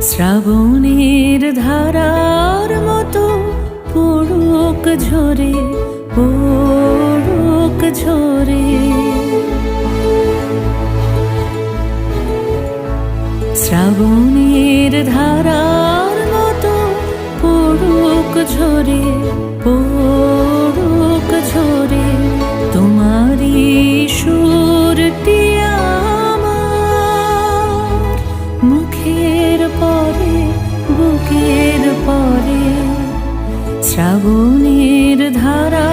শ্রাবণের ধারার মতো পড়ুক ঝরে, পড়ুক ঝরে। শ্রাবণের ধারার মতো পড়ুক ঝরে, পড়ুক ঝরে। তোমারই সুরটি আমার মুখের পরে, বুকের পরে। শ্রাবণের ধারা